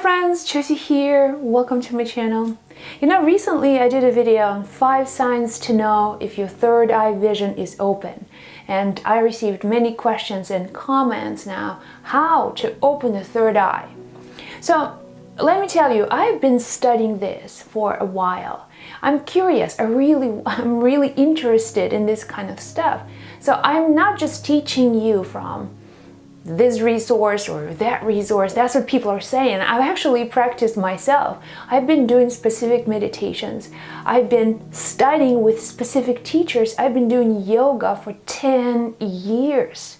friends, Josie here. Welcome to my channel. Recently I did a video on 5 signs to know if your third eye vision is open. And I received many questions and comments now how to open the third eye. So let me tell you, I've been studying this for a while. I'm curious, I'm really interested in this kind of stuff. So I'm not just teaching you from this resource or that resource. That's what people are saying. I've actually practiced myself. I've been doing specific meditations. I've been studying with specific teachers. I've been doing yoga for 10 years.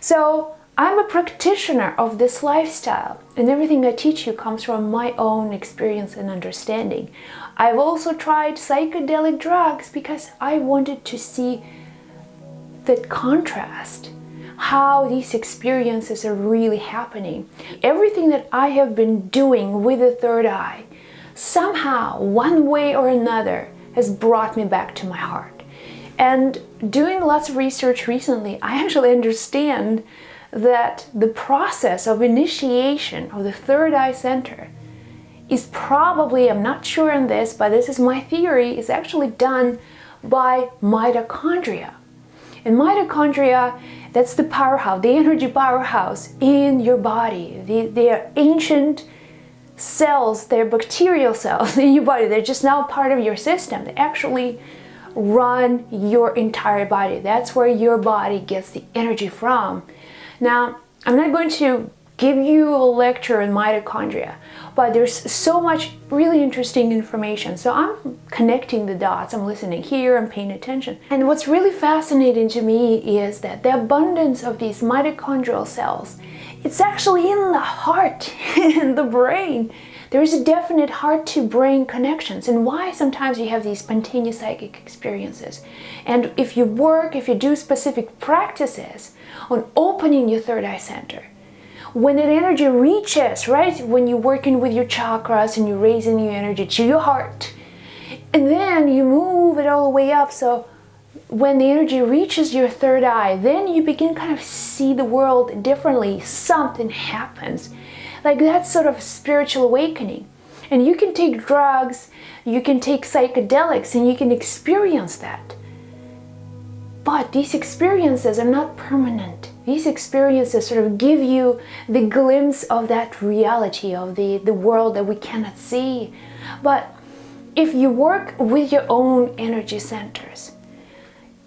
So I'm a practitioner of this lifestyle, and everything I teach you comes from my own experience and understanding. I've also tried psychedelic drugs because I wanted to see that contrast, how these experiences are really happening. Everything that I have been doing with the third eye, somehow, one way or another, has brought me back to my heart. And doing lots of research recently, I actually understand that the process of initiation of the third eye center is probably, I'm not sure on this, but this is my theory, is actually done by mitochondria. And mitochondria, that's the powerhouse, the energy powerhouse in your body. They are ancient cells, they're bacterial cells in your body. They're just now part of your system. They actually run your entire body. That's where your body gets the energy from. Now, I'm not going to give you a lecture on mitochondria, but there's so much really interesting information. So I'm connecting the dots, I'm listening here, I'm paying attention. And what's really fascinating to me is that the abundance of these mitochondrial cells, it's actually in the heart, in the brain. There is a definite heart-to-brain connections, and why sometimes you have these spontaneous psychic experiences. And if you do specific practices on opening your third eye center, when that energy reaches, right, when you're working with your chakras and you're raising your energy to your heart, and then you move it all the way up, so when the energy reaches your third eye, then you begin kind of see the world differently. Something happens. Like that's sort of spiritual awakening. And you can take drugs, you can take psychedelics, and you can experience that. But these experiences are not permanent. These experiences sort of give you the glimpse of that reality, of the world that we cannot see. But if you work with your own energy centers,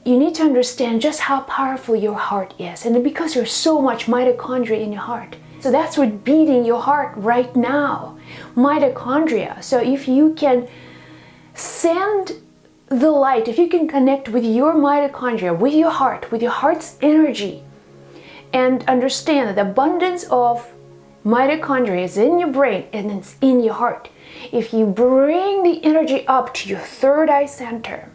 you need to understand just how powerful your heart is. And because there's so much mitochondria in your heart, so that's what's beating your heart right now, mitochondria. So if you can send the light, if you can connect with your mitochondria, with your heart's energy, and understand that the abundance of mitochondria is in your brain and it's in your heart. If you bring the energy up to your third eye center,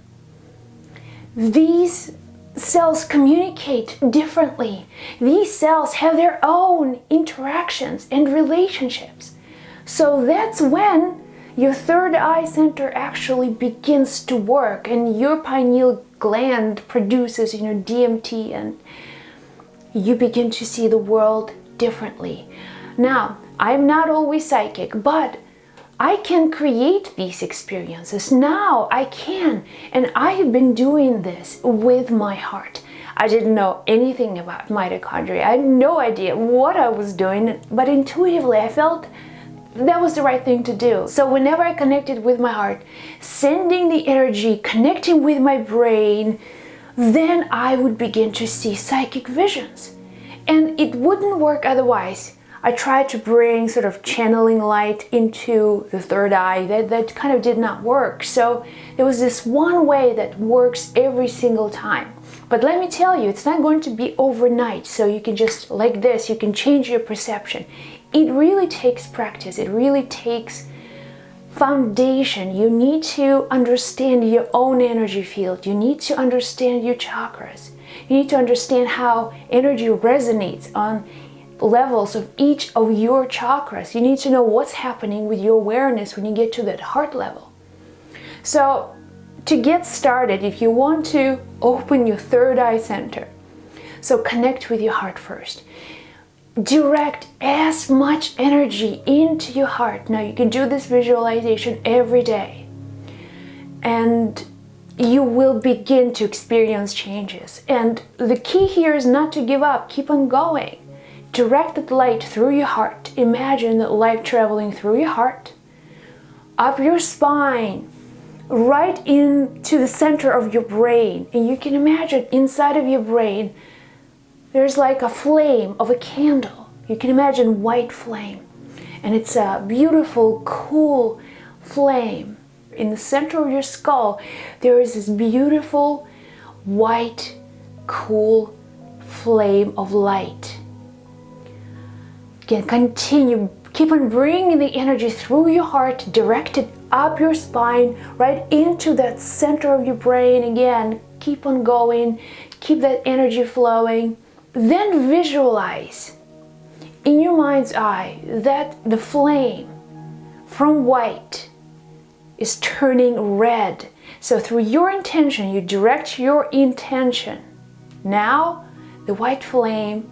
these cells communicate differently. These cells have their own interactions and relationships. So that's when your third eye center actually begins to work, and your pineal gland produces, DMT, and you begin to see the world differently. Now, I'm not always psychic, but I can create these experiences. Now I can, and I have been doing this with my heart. I didn't know anything about mitochondria. I had no idea what I was doing, but intuitively I felt that was the right thing to do. So whenever I connected with my heart, sending the energy, connecting with my brain, then I would begin to see psychic visions. And it wouldn't work otherwise. I tried to bring sort of channeling light into the third eye. That kind of did not work. So there was this one way that works every single time. But let me tell you, it's not going to be overnight. So you can just, like this, you can change your perception. It really takes practice. It really takes foundation. You need to understand your own energy field. You need to understand your chakras. You need to understand how energy resonates on levels of each of your chakras. You need to know what's happening with your awareness when you get to that heart level. So to get started, if you want to open your third eye center, so connect with your heart first. direct as much energy into your heart. Now you can do this visualization every day, and you will begin to experience changes. And the key here is not to give up, keep on going. Direct the light through your heart. Imagine the light traveling through your heart, up your spine, right into the center of your brain. And you can imagine inside of your brain there's like a flame of a candle. You can imagine white flame, and it's a beautiful, cool flame. In the center of your skull, there is this beautiful, white, cool flame of light. Again, continue, keep on bringing the energy through your heart, directed up your spine, right into that center of your brain. Again, keep on going, keep that energy flowing. Then visualize in your mind's eye that the flame from white is turning red. So through your intention, you direct your intention. Now the white flame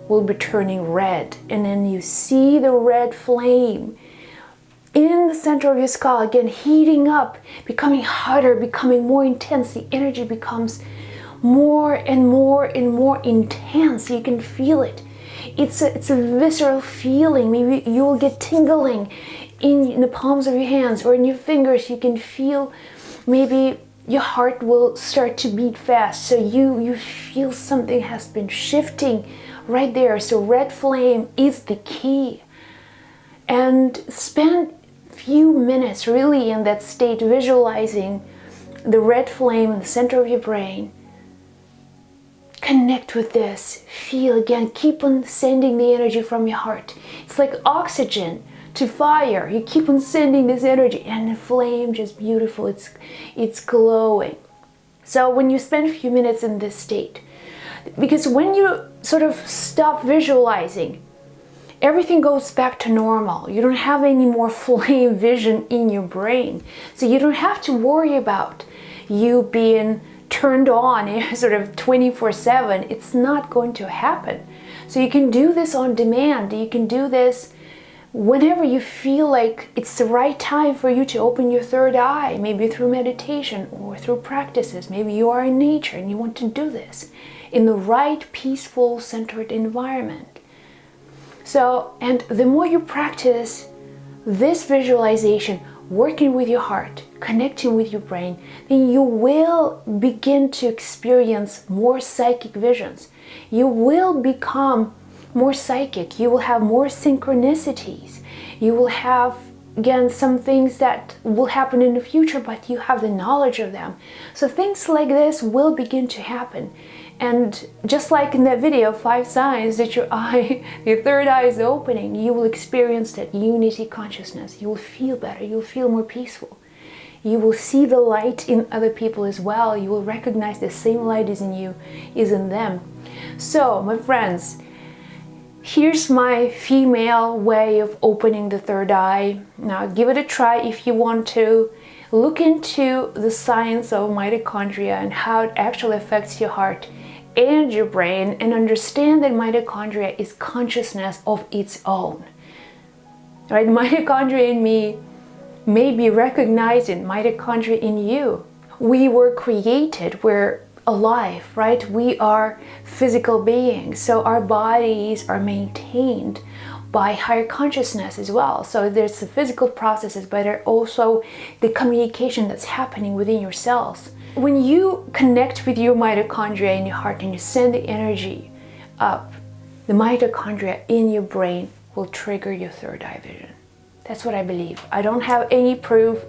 will be turning red, and then you see the red flame in the center of your skull, again heating up, becoming hotter, becoming more intense. The energy becomes more and more and more intense. You can feel it. It's a visceral feeling. Maybe you will get tingling in the palms of your hands or in your fingers. You can feel, maybe your heart will start to beat fast. So you feel something has been shifting right there. So red flame is the key. And spend a few minutes really in that state, visualizing the red flame in the center of your brain. Connect with this. Feel again. Keep on sending the energy from your heart. It's like oxygen to fire. You keep on sending this energy, and the flame just beautiful. It's glowing. So when you spend a few minutes in this state, because when you sort of stop visualizing, everything goes back to normal. You don't have any more flame vision in your brain. So you don't have to worry about you being turned on sort of 24/7. It's not going to happen. So you can do this on demand. You can do this whenever you feel like it's the right time for you to open your third eye, maybe through meditation or through practices. Maybe you are in nature and you want to do this in the right, peaceful, centered environment. So, and the more you practice this visualization, working with your heart, connecting with your brain, then you will begin to experience more psychic visions. You will become more psychic. You will have more synchronicities. You will have, again, some things that will happen in the future, but you have the knowledge of them. So things like this will begin to happen. And just like in that video, 5 signs that your third eye is opening, you will experience that unity consciousness. You will feel better. You will feel more peaceful. You will see the light in other people as well. You will recognize the same light is in you, is in them. So, my friends, here's my female way of opening the third eye. Now, give it a try if you want to. Look into the science of mitochondria and how it actually affects your heart and your brain, and understand that mitochondria is consciousness of its own. Right? Mitochondria in me may be recognizing mitochondria in you. We were created, we're alive, right? We are physical beings, so our bodies are maintained by higher consciousness as well. So there's the physical processes, but there are also the communication that's happening within your cells. When you connect with your mitochondria in your heart and you send the energy up, the mitochondria in your brain will trigger your third eye vision. That's what I believe. I don't have any proof,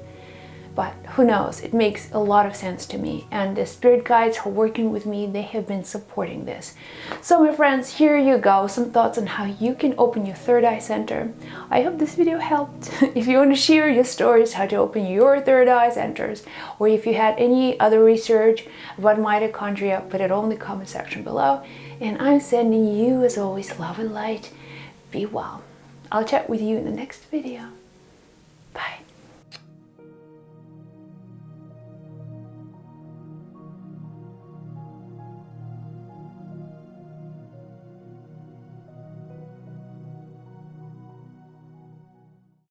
but who knows? It makes a lot of sense to me. And the spirit guides who are working with me, they have been supporting this. So my friends, here you go. Some thoughts on how you can open your third eye center. I hope this video helped. If you want to share your stories, how to open your third eye centers, or if you had any other research about mitochondria, put it all in the comment section below. And I'm sending you, as always, love and light. Be well. I'll chat with you in the next video.